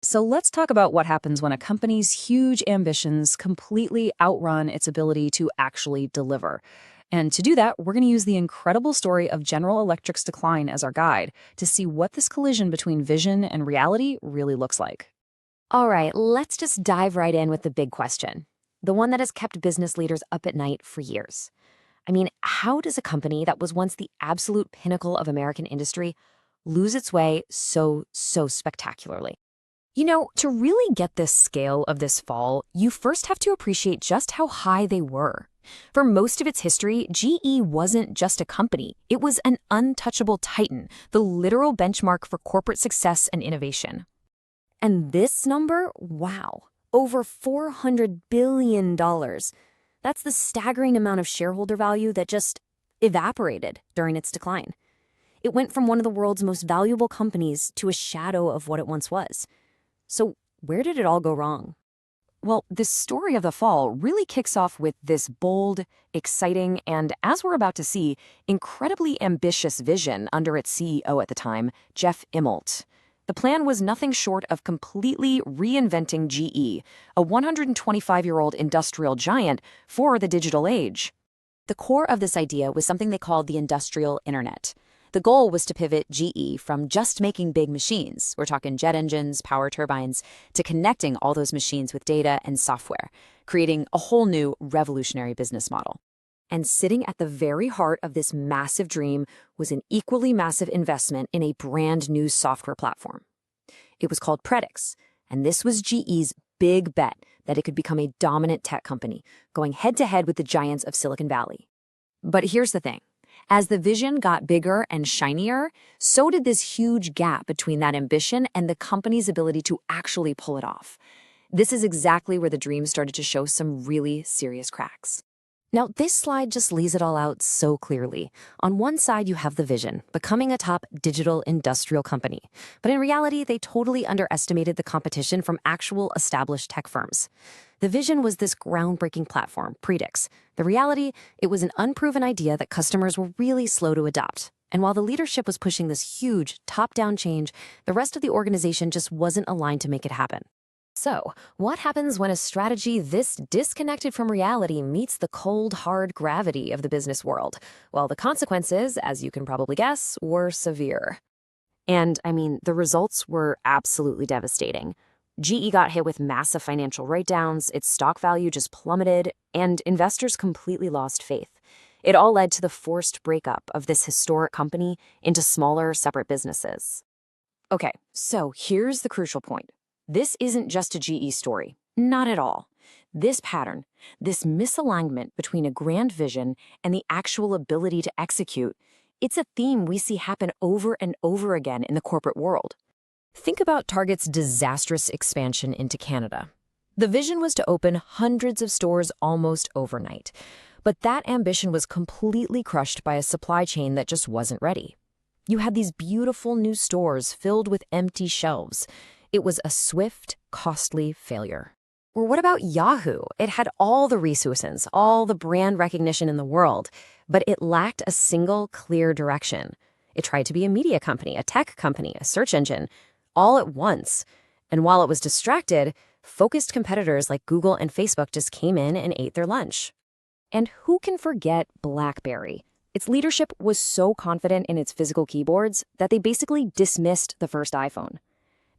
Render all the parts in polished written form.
So let's talk about what happens when a company's huge ambitions completely outrun its ability to actually deliver. And to do that, we're going to use the incredible story of General Electric's decline as our guide to see what this collision between vision and reality really looks like. All right, let's just dive right in with the big question, the one that has kept business leaders up at night for years. I mean, how does a company that was once the absolute pinnacle of American industry lose its way so spectacularly? To really get this scale of this fall, you first have to appreciate just how high they were. For most of its history, GE wasn't just a company. It was an untouchable titan, the literal benchmark for corporate success and innovation. And this number, wow, over $400 billion. That's the staggering amount of shareholder value that just evaporated during its decline. It went from one of the world's most valuable companies to a shadow of what it once was. So where did it all go wrong? Well, this story of the fall really kicks off with this bold, exciting, and, as we're about to see, incredibly ambitious vision under its CEO at the time, Jeff Immelt. The plan was nothing short of completely reinventing GE, a 125-year-old industrial giant, for the digital age. The core of this idea was something they called the industrial internet. The goal was to pivot GE from just making big machines, we're talking jet engines, power turbines, to connecting all those machines with data and software, creating a whole new revolutionary business model. And sitting at the very heart of this massive dream was an equally massive investment in a brand new software platform. It was called Predix, and this was GE's big bet that it could become a dominant tech company, going head-to-head with the giants of Silicon Valley. But here's the thing. As the vision got bigger and shinier, so did this huge gap between that ambition and the company's ability to actually pull it off. This is exactly where the dream started to show some really serious cracks. Now, this slide just lays it all out so clearly. On one side, you have the vision, becoming a top digital industrial company. But in reality, they totally underestimated the competition from actual established tech firms. The vision was this groundbreaking platform, Predix. The reality, it was an unproven idea that customers were really slow to adopt. And while the leadership was pushing this huge, top-down change, the rest of the organization just wasn't aligned to make it happen. So, what happens when a strategy this disconnected from reality meets the cold, hard gravity of the business world? Well, the consequences, as you can probably guess, were severe. And, the results were absolutely devastating. GE got hit with massive financial write-downs, its stock value just plummeted, and investors completely lost faith. It all led to the forced breakup of this historic company into smaller, separate businesses. Okay, so here's the crucial point. This isn't just a GE story. Not at all. This pattern, this misalignment between a grand vision and the actual ability to execute, it's a theme we see happen over and over again in the corporate world. Think about Target's disastrous expansion into Canada. The vision was to open hundreds of stores almost overnight, but that ambition was completely crushed by a supply chain that just wasn't ready. You had these beautiful new stores filled with empty shelves. It was a swift, costly failure. Or what about Yahoo? It had all the resources, all the brand recognition in the world, but it lacked a single clear direction. It tried to be a media company, a tech company, a search engine, all at once. And while it was distracted, focused competitors like Google and Facebook just came in and ate their lunch. And who can forget BlackBerry? Its leadership was so confident in its physical keyboards that they basically dismissed the first iPhone.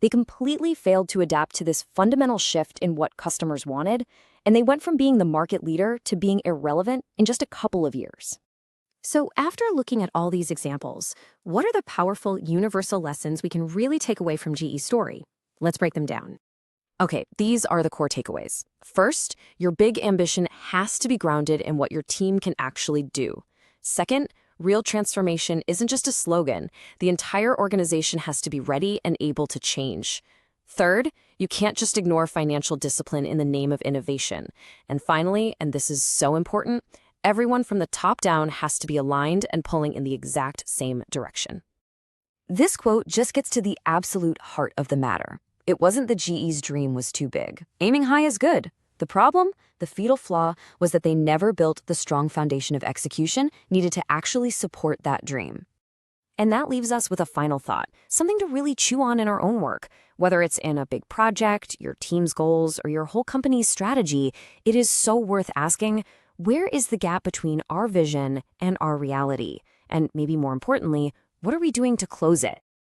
They completely failed to adapt to this fundamental shift in what customers wanted, and they went from being the market leader to being irrelevant in just a couple of years. So after looking at all these examples, what are the powerful universal lessons we can really take away from GE's story? Let's break them down. Okay, these are the core takeaways. First, your big ambition has to be grounded in what your team can actually do. Second, real transformation isn't just a slogan. The entire organization has to be ready and able to change. Third, you can't just ignore financial discipline in the name of innovation. And finally, and this is so important, everyone from the top down has to be aligned and pulling in the exact same direction. This quote just gets to the absolute heart of the matter. It wasn't that GE's dream was too big. Aiming high is good. The problem, the fatal flaw, was that they never built the strong foundation of execution needed to actually support that dream. And that leaves us with a final thought, something to really chew on in our own work. Whether it's in a big project, your team's goals, or your whole company's strategy, it is so worth asking, where is the gap between our vision and our reality? And maybe more importantly, what are we doing to close it?